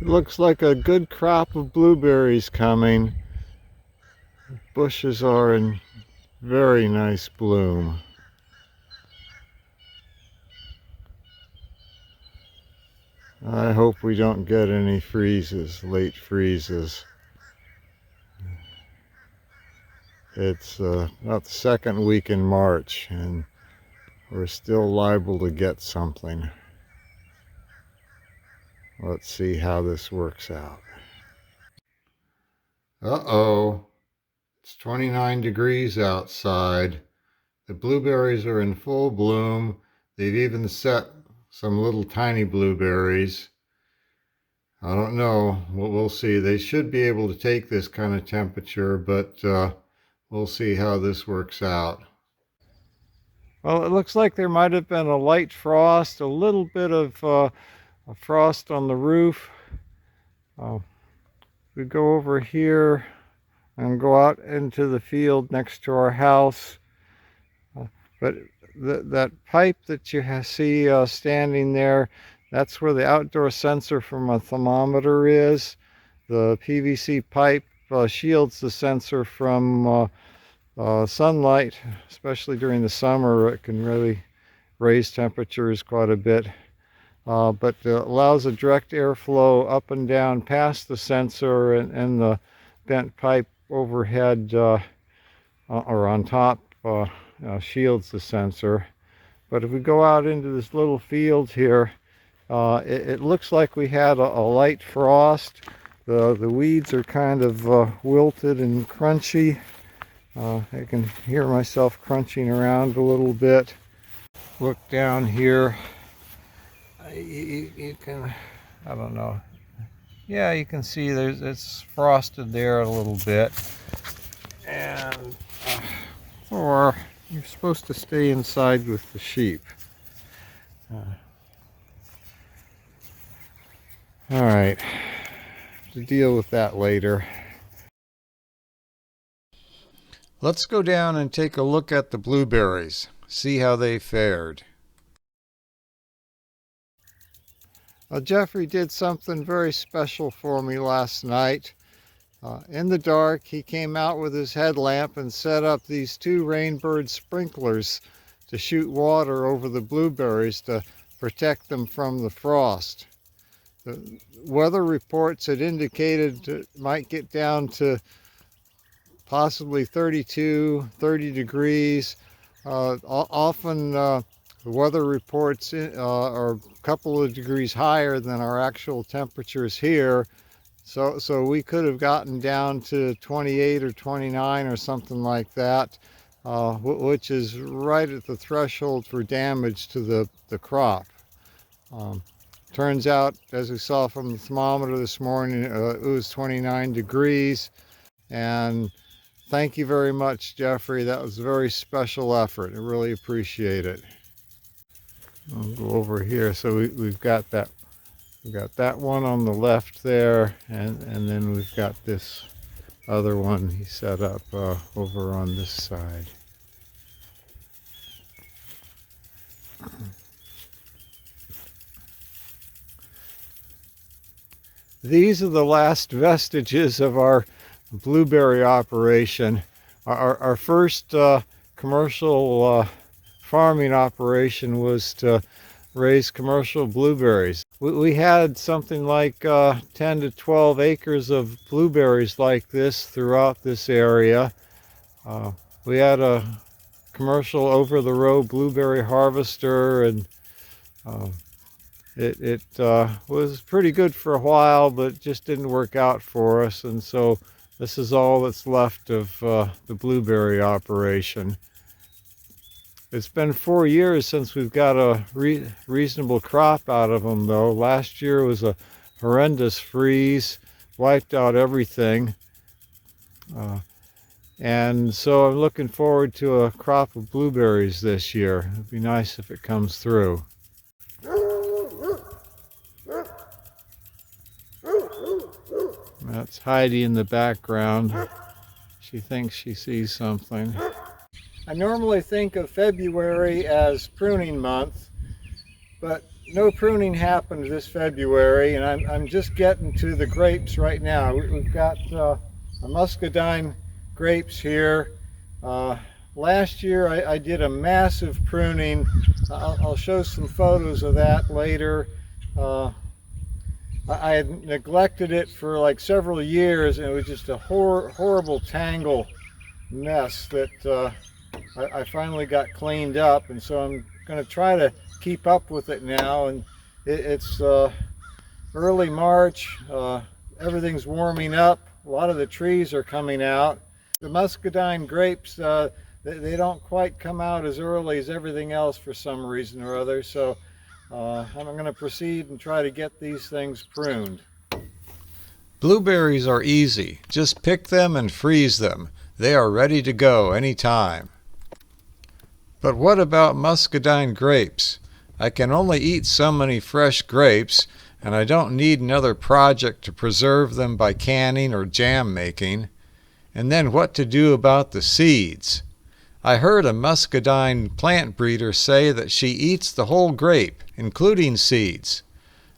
Looks like a good crop of blueberries coming. Bushes are in very nice bloom. I hope we don't get any freezes, late freezes. It's about the second week in March and we're still liable to get something. Let's see how this works out. Uh-oh, it's 29 degrees outside. The blueberries are in full bloom. They've even set some little tiny blueberries. I don't know, we'll see. They should be able to take this kind of temperature, but we'll see how this works out. Well, it looks like there might have been a light frost, a little bit of a frost on the roof. We go over here and go out into the field next to our house. But that pipe that you see standing there, that's where the outdoor sensor from a thermometer is. The PVC pipe shields the sensor from sunlight, especially during the summer. It can really raise temperatures quite a bit. But allows a direct airflow up and down past the sensor and the bent pipe overhead or on top shields the sensor. But if we go out into this little field here, it looks like we had a light frost. The weeds are kind of wilted and crunchy. I can hear myself crunching around a little bit. Look down here. You can, I don't know. Yeah, you can see it's frosted there a little bit. And or you're supposed to stay inside with the sheep. All right, to deal with that later. Let's go down and take a look at the blueberries, see how they fared. Jeffrey did something very special for me last night. In the dark, he came out with his headlamp and set up these 2 rainbird sprinklers to shoot water over the blueberries to protect them from the frost. The weather reports had indicated it might get down to possibly 32, 30 degrees. Often the weather reports are a couple of degrees higher than our actual temperatures here. So we could have gotten down to 28 or 29 or something like that, which is right at the threshold for damage to the crop. Turns out, as we saw from the thermometer this morning, it was 29 degrees. And thank you very much, Jeffrey. That was a very special effort. I really appreciate it. I'll go over here. So we've got that. We've got that one on the left there, and then we've got this other one he set up over on this side. These are the last vestiges of our blueberry operation. Our first commercial farming operation was to raise commercial blueberries. We had something like 10 to 12 acres of blueberries like this throughout this area. We had a commercial over-the-road blueberry harvester, and it was pretty good for a while, but just didn't work out for us, and so this is all that's left of the blueberry operation. It's been 4 years since we've got a reasonable crop out of them, though. Last year was a horrendous freeze, wiped out everything. And so I'm looking forward to a crop of blueberries this year. It'd be nice if it comes through. That's Heidi in the background. She thinks she sees something. I normally think of February as pruning month, but no pruning happened this February, and I'm just getting to the grapes right now. We've got a Muscadine grapes here. Last year I did a massive pruning. I'll show some photos of that later. I had neglected it for like several years, and it was just a horrible tangle mess that I finally got cleaned up, and so I'm going to try to keep up with it now. And it's early March. Everything's warming up. A lot of the trees are coming out. The Muscadine grapes, they don't quite come out as early as everything else for some reason or other. So I'm going to proceed and try to get these things pruned. Blueberries are easy. Just pick them and freeze them. They are ready to go anytime. But what about Muscadine grapes? I can only eat so many fresh grapes, and I don't need another project to preserve them by canning or jam making. And then what to do about the seeds? I heard a Muscadine plant breeder say that she eats the whole grape, including seeds.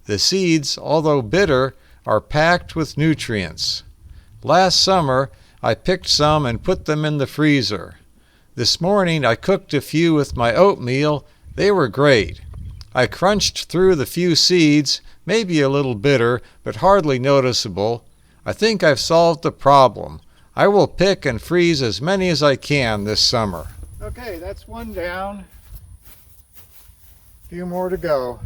The seeds, although bitter, are packed with nutrients. Last summer, I picked some and put them in the freezer. This morning I cooked a few with my oatmeal. They were great. I crunched through the few seeds, maybe a little bitter, but hardly noticeable. I think I've solved the problem. I will pick and freeze as many as I can this summer. Okay, that's one down. A few more to go.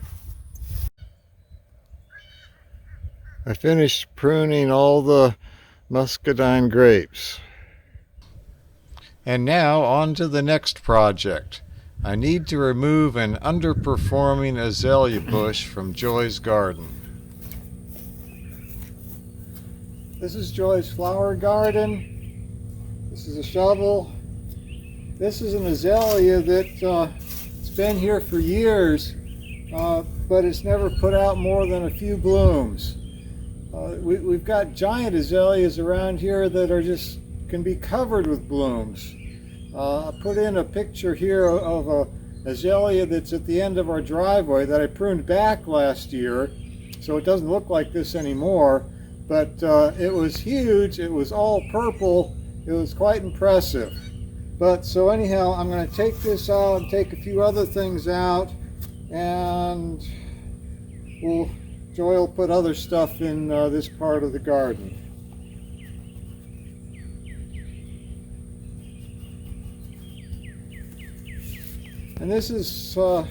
I finished pruning all the Muscadine grapes. And now on to the next project. I need to remove an underperforming azalea bush from Joy's garden. This is Joy's flower garden. This is a shovel. This is an azalea that's been here for years, but it's never put out more than a few blooms. We've got giant azaleas around here that are just can be covered with blooms. I put in a picture here of a azalea that's at the end of our driveway that I pruned back last year, so it doesn't look like this anymore. But it was huge. It was all purple. It was quite impressive. But so anyhow, I'm going to take this out and take a few other things out, and Joy will put other stuff in this part of the garden. And this is, well,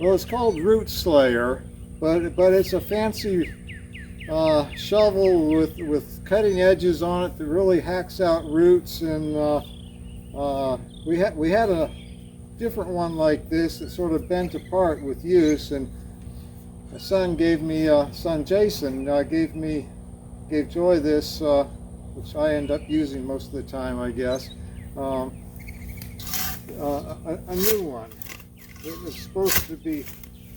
it's called Root Slayer, but it's a fancy shovel with cutting edges on it that really hacks out roots. And we had a different one like this that sort of bent apart with use, and my son gave me, son Jason gave Joy this, which I end up using most of the time, I guess. A new one. It was supposed to be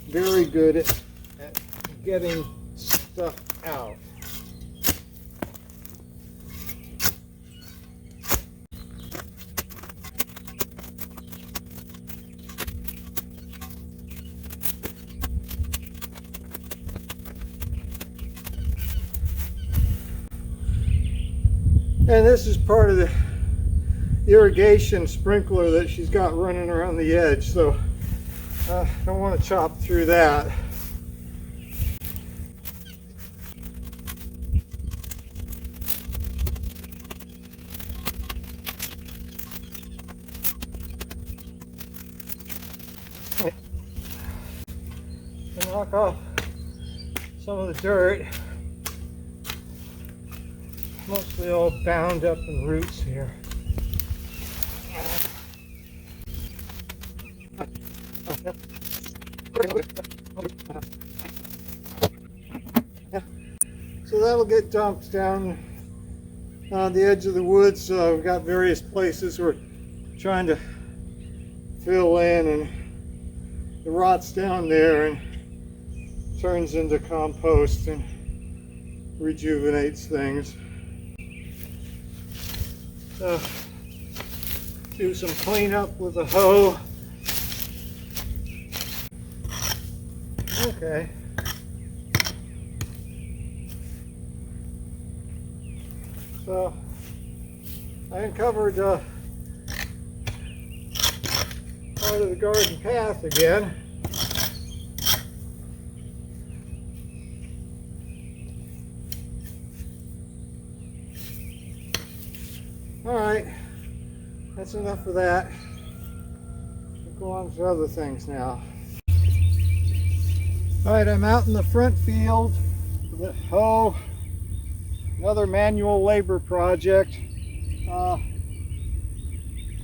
very good at getting stuff out. And this is part of the irrigation sprinkler that she's got running around the edge, so I don't want to chop through that. And knock off some of the dirt. Mostly all bound up in roots here. So that'll get dumped down on the edge of the woods. We've got various places we're trying to fill in, and the rot's down there and turns into compost and rejuvenates things. do some cleanup with the hoe. Okay. So I uncovered part of the garden path again. All right, that's enough for that. We'll go on to other things now. All right, I'm out in the front field with the hoe. Another manual labor project. A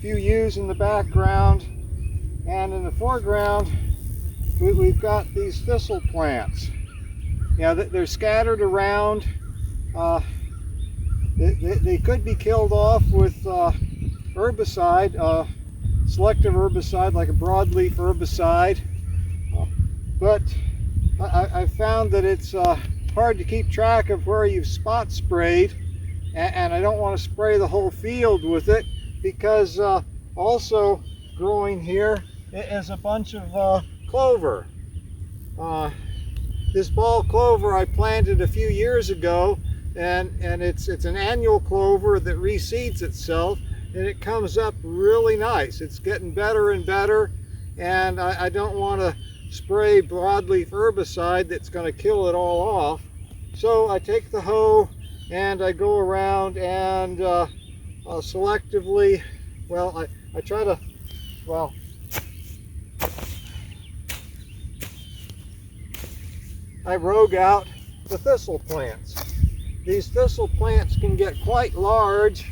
few ewes in the background, and in the foreground we've got these thistle plants. Yeah, they're scattered around. They could be killed off with herbicide, selective herbicide like a broadleaf herbicide, but I found that it's hard to keep track of where you've spot sprayed, and I don't want to spray the whole field with it, because also growing here is a bunch of clover. This ball clover I planted a few years ago, and it's an annual clover that reseeds itself, and it comes up really nice. It's getting better and better, and I don't want to spray broadleaf herbicide that's going to kill it all off. So I take the hoe and I go around and selectively, well, I try to, well, I rogue out the thistle plants. These thistle plants can get quite large.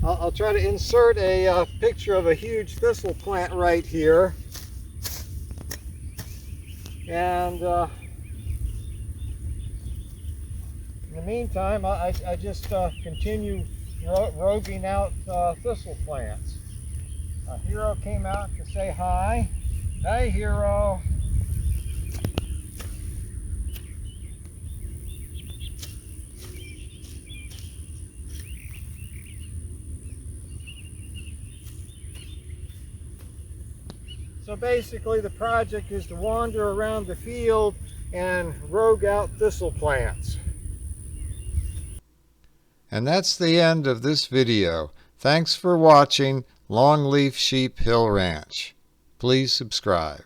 I'll try to insert a picture of a huge thistle plant right here. And in the meantime, I just continue roguing out thistle plants. Hero came out to say hi. Hi, Hero. So basically the project is to wander around the field and rogue out thistle plants. And that's the end of this video. Thanks for watching Longleaf Sheep Hill Ranch. Please subscribe.